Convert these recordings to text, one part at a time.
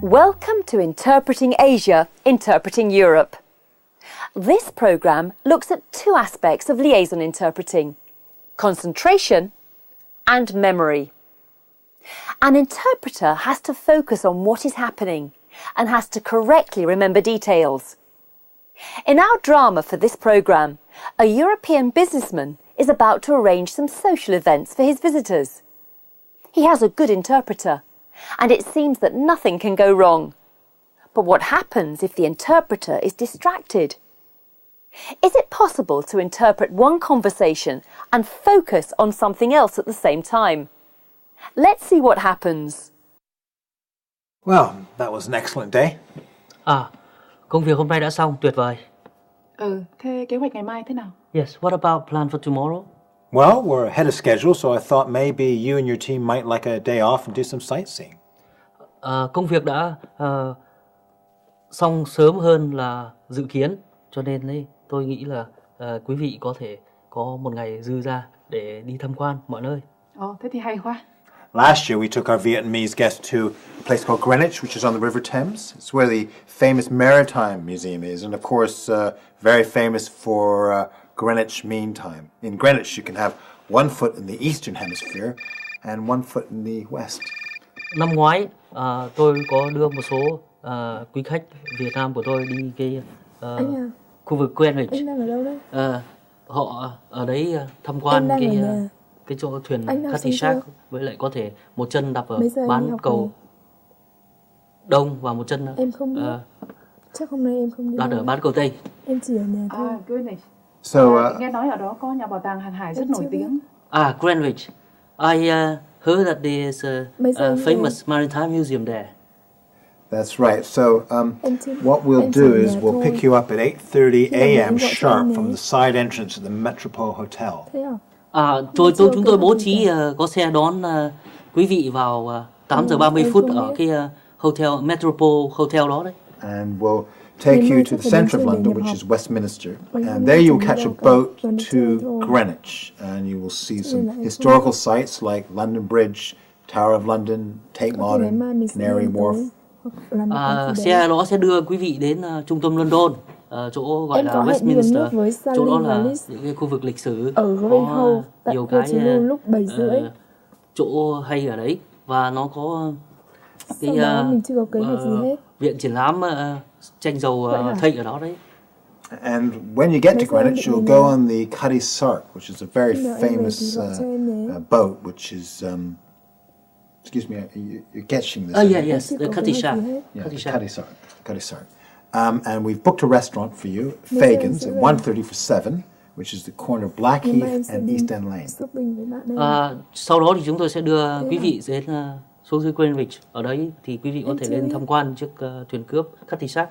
Welcome to Interpreting Asia, Interpreting Europe. This programme looks at two aspects of liaison interpreting: concentration and memory. An interpreter has to focus on what is happening and has to correctly remember details. In our drama for this programme, a European businessman is about to arrange some social events for his visitors. He has a good interpreter, and it seems that nothing can go wrong. But what happens if the interpreter is distracted? Is it possible to interpret one conversation and focus on something else at the same time? Let's see what happens. Well, that was an excellent day. Công việc hôm nay đã xong, tuyệt vời. Thế kế hoạch ngày mai thế nào? Yes, what about plan for tomorrow? Well, we're ahead of schedule, so I thought maybe you and your team might like a day off and do some sightseeing. Công việc đã xong sớm hơn là dự kiến, cho nên ấy, tôi nghĩ là quý vị có thể có một ngày dư ra để đi tham quan mọi nơi. Thế thì hay quá. Last year, we took our Vietnamese guests to a place called Greenwich, which is on the River Thames. It's where the famous Maritime Museum is, and of course, very famous for Greenwich Mean Time. In Greenwich, you can have one foot in the Eastern Hemisphere and one foot in the West. Năm ngoái, tôi có đưa một số quý khách Việt Nam của tôi đi cái khu vực Greenwich. Anh đang ở đâu đấy? Họ ở đấy tham quan cái chỗ thuyền Catisac, với lại có thể một chân đạp ở bán cầu đông và một chân em không biết. Chắc hôm nay em không đi. đặt ở bán cầu tây. Em chỉ ở nhà thôi. Greenwich. Nghe nói ở đó có nhà bảo tàng hàng hải rất nổi tiếng. Greenwich. I heard that there is a famous maritime museum there. That's right. So what we'll do is we'll pick you up at 8:30 a.m. sharp from the side entrance of the Metropole Hotel. Chúng tôi bố trí có xe đón quý vị vào 8 giờ 30 phút ở cái hotel Metropole Hotel đó đấy. And we'll take you to the center of London, which is Westminster, and there you'll catch a boat to Greenwich, and you will see some historical sites like London Bridge, Tower of London, Tate Modern, Canary Wharf. Xe đó sẽ đưa quý vị đến trung tâm London, chỗ gọi là Westminster, chỗ đó là những cái khu vực lịch sử, có nhiều cái chỗ hay ở đấy, và nó có cái viện triển lãm tranh dầu Tate ở đó đấy. And when you get to Greenwich, you'll go on the Cutty Sark, which is a very famous boat, which is excuse me, you're catching this. Yes, the Cutty Sark. Yeah, Cutty Sark. And we've booked a restaurant for you, Fagan's, at 1:30 for 7, which is the corner of Blackheath and East End Lane. Sau đó thì chúng tôi sẽ đưa quý vị đến xuống dưới Greenwich. Ở đấy thì quý vị có thể lên tham quan chiếc thuyền cướp Cutty Sark.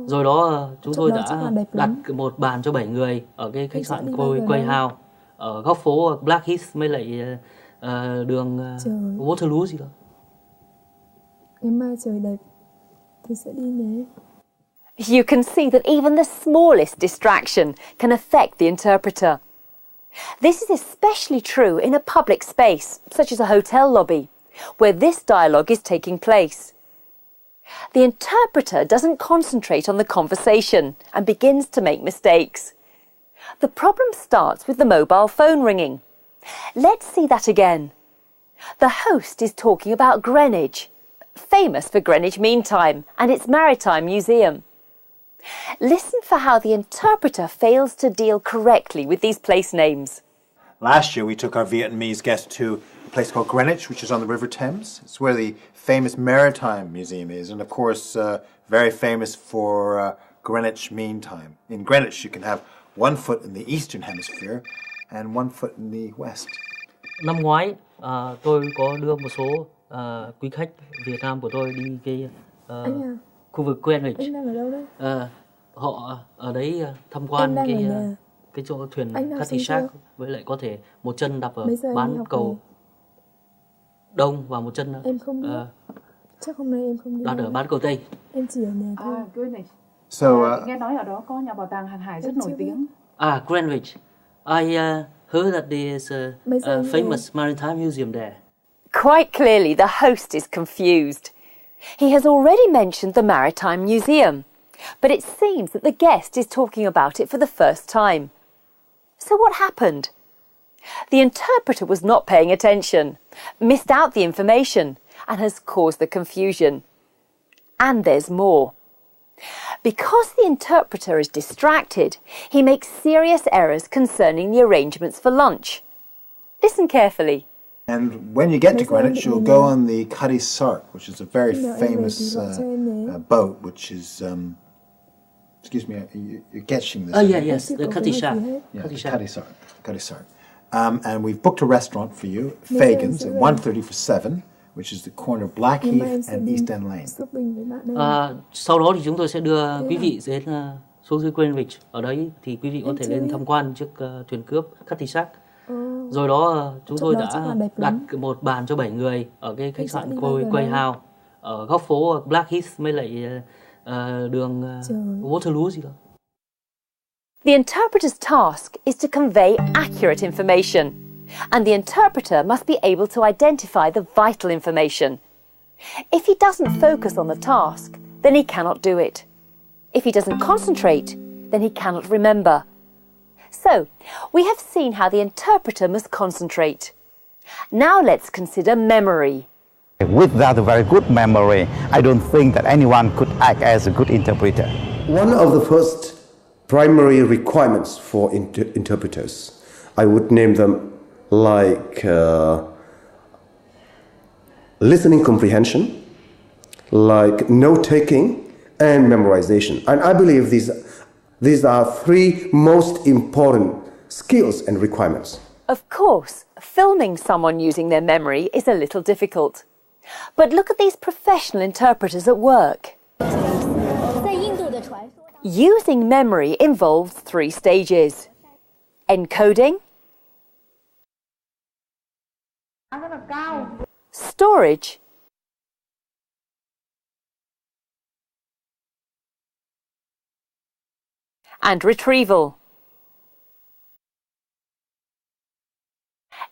Rồi đó chúng tôi đã đặt một bàn cho 7 người ở cái khách sạn Quay House ở góc phố Blackheath với lại đường Waterloo gì đó. Ngày mai trời đẹp thì sẽ đi nhé. You can see that even the smallest distraction can affect the interpreter. This is especially true in a public space, such as a hotel lobby, where this dialogue is taking place. The interpreter doesn't concentrate on the conversation and begins to make mistakes. The problem starts with the mobile phone ringing. Let's see that again. The host is talking about Greenwich, famous for Greenwich Mean Time and its Maritime Museum. Listen for how the interpreter fails to deal correctly with these place names. Last year, we took our Vietnamese guests to a place called Greenwich, which is on the River Thames. It's where the famous Maritime Museum is, and of course, very famous for Greenwich Mean Time. In Greenwich, you can have one foot in the Eastern Hemisphere and one foot in the West. Năm ngoái, tôi có đưa một số quý khách Việt Nam của tôi đi cái khu vực Greenwich. Anh đang ở đâu đấy? Họ ở đấy tham quan cái chỗ thuyền Catisac, với lại có thể một chân đạp ở bán cầu đông và một chân em không biết. Chắc hôm nay em không đi. đặt ở bán cầu tây. Em chỉ ở nhà thôi. Greenwich. Nghe nói ở đó có nhà bảo tàng hàng hải rất nổi tiếng. Greenwich. I heard that there is a famous maritime museum there. Quite clearly, the host is confused. He has already mentioned the Maritime Museum, but it seems that the guest is talking about it for the first time. So what happened? The interpreter was not paying attention, missed out the information, and has caused the confusion. And there's more. Because the interpreter is distracted, he makes serious errors concerning the arrangements for lunch. Listen carefully. And when you get to Greenwich, you'll go on the Cutty Sark, which is a very famous boat, which is... excuse me, you're catching this. Oh, yes, the Cutty Sark. Yeah, Cutty Sark. And we've booked a restaurant for you, Fagan's, at 1:30 for 7, which is the corner of Blackheath and East End Lane. Sau đó thì chúng tôi sẽ đưa quý vị đến xuống dưới Greenwich. Ở đấy thì quý vị có thể lên tham quan chiếc thuyền cướp Cutty Sark. Rồi đó chúng tôi đã đặt một bàn cho 7 người ở cái khách sạn Quay House ở góc phố Blackheath với lại đường Waterloo gì đó. The interpreter's task is to convey accurate information, and the interpreter must be able to identify the vital information. If he doesn't focus on the task, then he cannot do it. If he doesn't concentrate, then he cannot remember. So, we have seen how the interpreter must concentrate. Now let's consider memory. Without a very good memory, I don't think that anyone could act as a good interpreter. One of the first primary requirements for interpreters, I would name them like listening comprehension, like note-taking, and memorization. And I believe these are three most important skills and requirements. Of course, filming someone using their memory is a little difficult. But look at these professional interpreters at work. Using memory involves 3 stages: encoding, storage, and retrieval.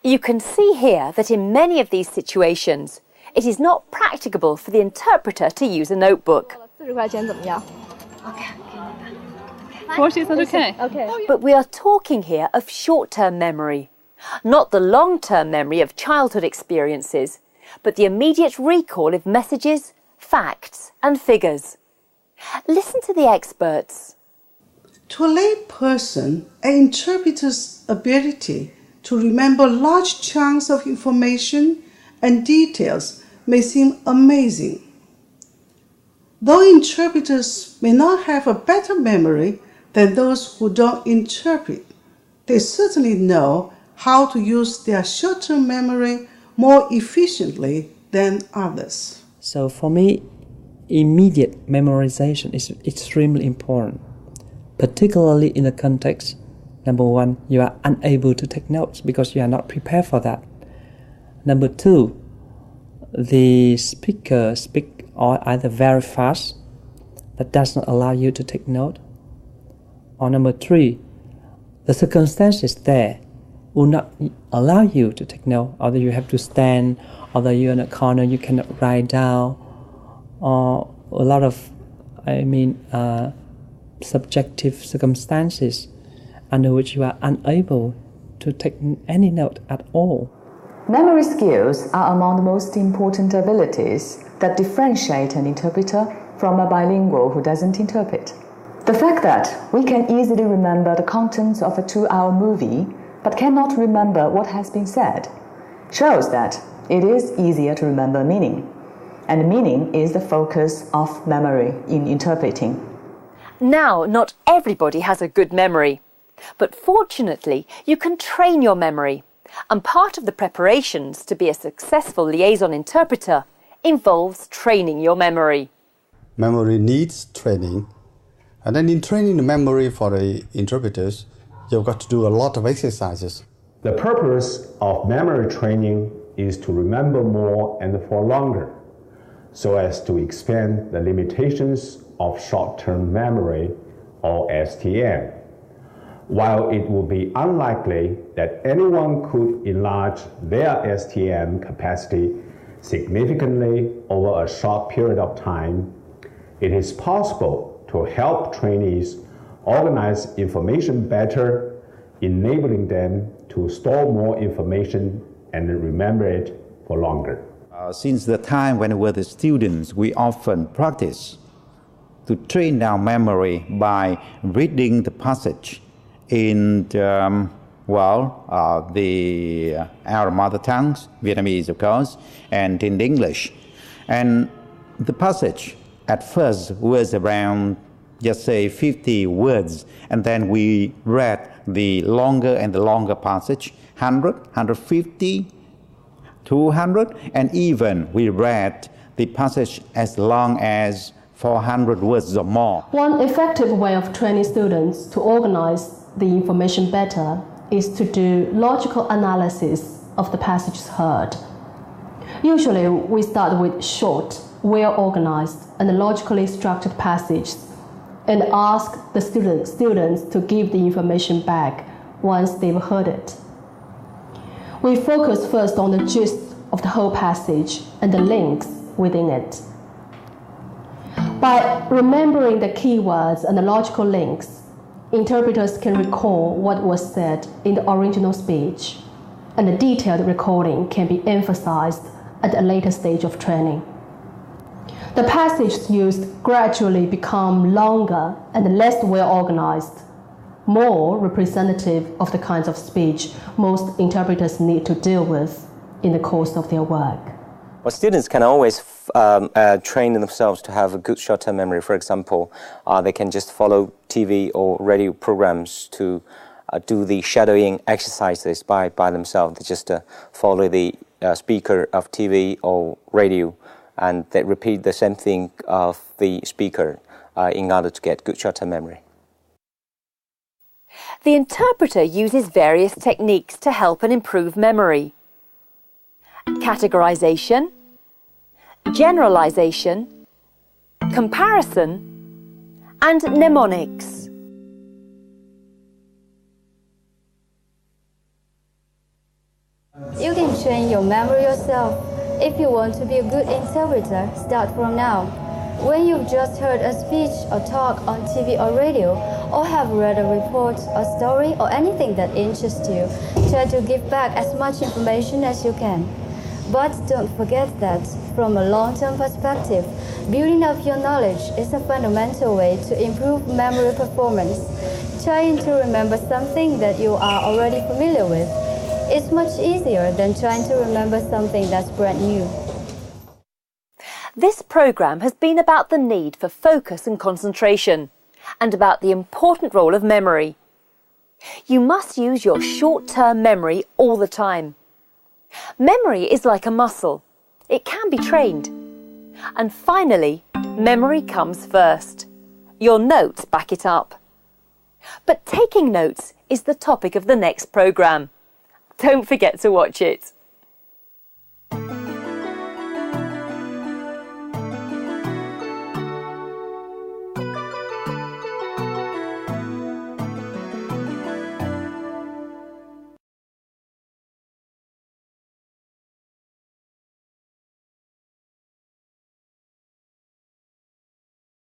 You can see here that in many of these situations, it is not practicable for the interpreter to use a notebook. But we are talking here of short-term memory, not the long-term memory of childhood experiences, but the immediate recall of messages, facts, and figures. Listen to the experts. To a lay person, an interpreter's ability to remember large chunks of information and details may seem amazing. Though interpreters may not have a better memory than those who don't interpret, they certainly know how to use their short-term memory more efficiently than others. So for me, immediate memorization is extremely important, particularly in the context. Number 1, you are unable to take notes because you are not prepared for that. Number 2, the speaker speaks either very fast, that does not allow you to take note. Or number 3, the circumstances there will not allow you to take note. Either you have to stand, or you're in a corner, you cannot write down, or a lot of, subjective circumstances under which you are unable to take any note at all. Memory skills are among the most important abilities that differentiate an interpreter from a bilingual who doesn't interpret. The fact that we can easily remember the contents of a 2-hour movie but cannot remember what has been said shows that it is easier to remember meaning, and meaning is the focus of memory in interpreting. Now, not everybody has a good memory, but fortunately you can train your memory, and part of the preparations to be a successful liaison interpreter involves training your memory. Memory needs training, and then in training the memory for the interpreters, you've got to do a lot of exercises. The purpose of memory training is to remember more and for longer, so as to expand the limitations of short-term memory, or STM. While it would be unlikely that anyone could enlarge their STM capacity significantly over a short period of time, it is possible to help trainees organize information better, enabling them to store more information and remember it for longer. Since the time when we were the students, we often practice to train our memory by reading the passage in our mother tongues, Vietnamese of course, and in English. And the passage at first was around, just say, 50 words, and then we read the longer and the longer passage, 100, 150, 200, and even we read the passage as long as 400 words or more. One effective way of training students to organize the information better is to do logical analysis of the passages heard. Usually, we start with short, well-organized, and logically structured passages and ask the students to give the information back once they've heard it. We focus first on the gist of the whole passage and the links within it. By remembering the keywords and the logical links, interpreters can recall what was said in the original speech, and the detailed recording can be emphasized at a later stage of training. The passages used gradually become longer and less well organized, more representative of the kinds of speech most interpreters need to deal with in the course of their work. Well, students can always train themselves to have a good short-term memory. For example, they can just follow TV or radio programs to do the shadowing exercises by themselves. They just follow the speaker of TV or radio, and they repeat the same thing of the speaker in order to get good short-term memory. The interpreter uses various techniques to help and improve memory. Categorization, generalization, comparison, and mnemonics. You can train your memory yourself. If you want to be a good interpreter, start from now. When you've just heard a speech or talk on TV or radio, or have read a report, a story, or anything that interests you, try to give back as much information as you can. But don't forget that, from a long-term perspective, building up your knowledge is a fundamental way to improve memory performance. Trying to remember something that you are already familiar with is much easier than trying to remember something that's brand new. This programme has been about the need for focus and concentration, and about the important role of memory. You must use your short-term memory all the time. Memory is like a muscle. It can be trained. And finally, memory comes first. Your notes back it up. But taking notes is the topic of the next programme. Don't forget to watch it.